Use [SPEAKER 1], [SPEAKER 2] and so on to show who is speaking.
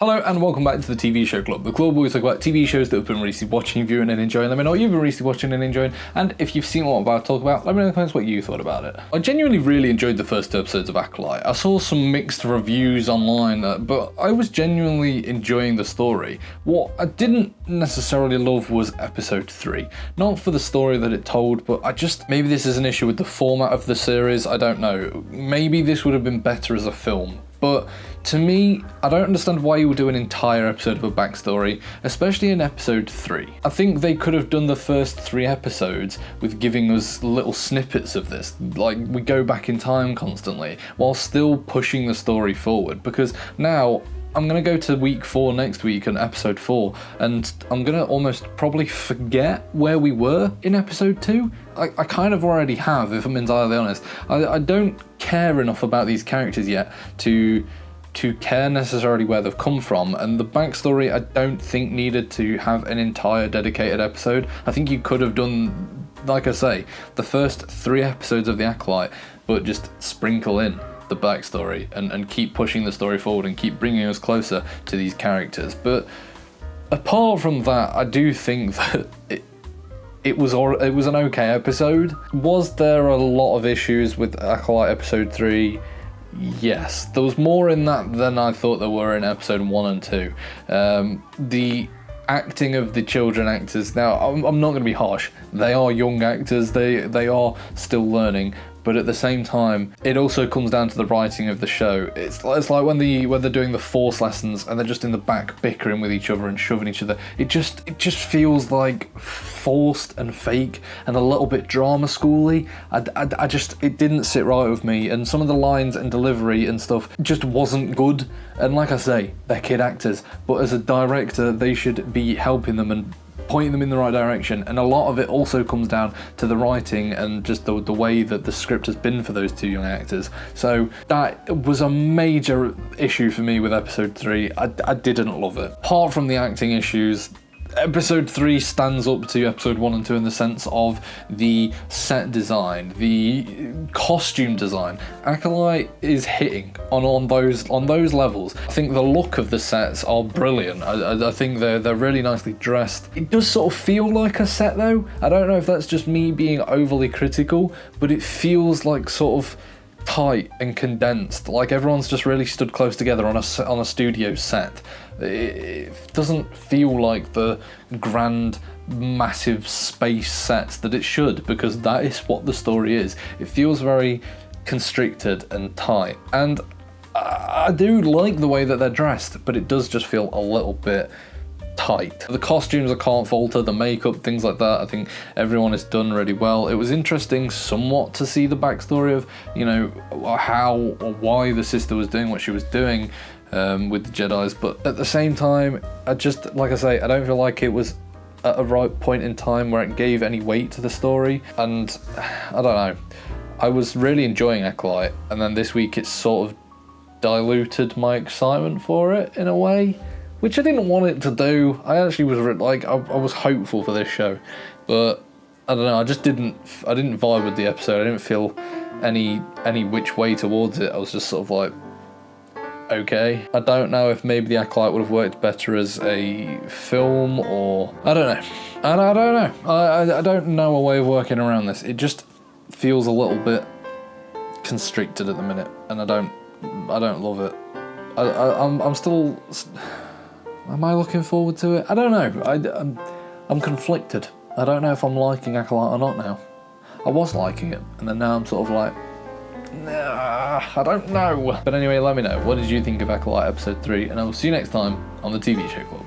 [SPEAKER 1] Hello and welcome back to the TV Show Club, the club where we talk about TV shows that have been recently watching, viewing and enjoying. Let me know what you've been recently watching and enjoying, and if you've seen what I'm about to talk about, let me know in the comments what you thought about it. I genuinely really enjoyed the first two episodes of Acolyte. I saw some mixed reviews online, but I was genuinely enjoying the story. What I didn't necessarily love was episode 3. Not for the story that it told, but maybe this is an issue with the format of the series, I don't know. Maybe this would have been better as a film. But to me, I don't understand why you would do an entire episode of a backstory, especially in episode 3. I think they could have done the first 3 episodes with giving us little snippets of this, like we go back in time constantly, while still pushing the story forward, because now I'm going to go to week 4 next week and episode 4, and I'm going to almost probably forget where we were in episode 2. I kind of already have, if I'm entirely honest. I don't care enough about these characters yet to care necessarily where they've come from, and the backstory I don't think needed to have an entire dedicated episode. I think you could have done, like I say, the first 3 episodes of The Acolyte, but just sprinkle in the backstory and keep pushing the story forward and keep bringing us closer to these characters. But apart from that, I do think that it was an okay episode. Was there a lot of issues with Acolyte episode 3? Yes, there was more in that than I thought there were in episode 1 and 2. The acting of the children actors, now I'm not going to be harsh, they are young actors, they are still learning, but at the same time, it also comes down to the writing of the show. It's like when they're doing the force lessons and they're just in the back bickering with each other and shoving each other. It just feels like forced and fake and a little bit drama schooly. It didn't sit right with me, and some of the lines and delivery and stuff just wasn't good. And like I say, they're kid actors, but as a director, they should be helping them and pointing them in the right direction, and a lot of it also comes down to the writing and just the way that the script has been for those 2 young actors. So that was a major issue for me with episode 3. I didn't love it. Apart from the acting issues, episode 3 stands up to episode 1 and 2 in the sense of the set design, the costume design. Acolyte is hitting on those levels. I think the look of the sets are brilliant. I think they're really nicely dressed. It does sort of feel like a set though. I don't know if that's just me being overly critical, but it feels like sort of tight and condensed, like everyone's just really stood close together on a studio set. It doesn't feel like the grand, massive space sets that it should, because that is what the story is. It feels very constricted and tight, and I do like the way that they're dressed, but it does just feel a little bit tight. The costumes I can't falter, the makeup, things like that, I think everyone has done really well. It was interesting somewhat to see the backstory of, how or why the sister was doing what she was doing with the Jedis, but at the same time, like I say, I don't feel like it was at a right point in time where it gave any weight to the story, and I don't know. I was really enjoying Acolyte, and then this week it's sort of diluted my excitement for it in a way, which I didn't want it to do. I actually was I was hopeful for this show, but I don't know. I didn't vibe with the episode. I didn't feel any which way towards it. I was just sort of like, okay. I don't know if maybe the Acolyte would have worked better as a film, or I don't know. I don't know. I don't know a way of working around this. It just feels a little bit constricted at the minute, and I don't love it. I'm still. Am I looking forward to it? I don't know. I'm conflicted. I don't know if I'm liking Acolyte or not now. I was liking it, and then now I'm sort of like, nah, I don't know. But anyway, let me know. What did you think of Acolyte episode 3? And I will see you next time on the TV Show Club.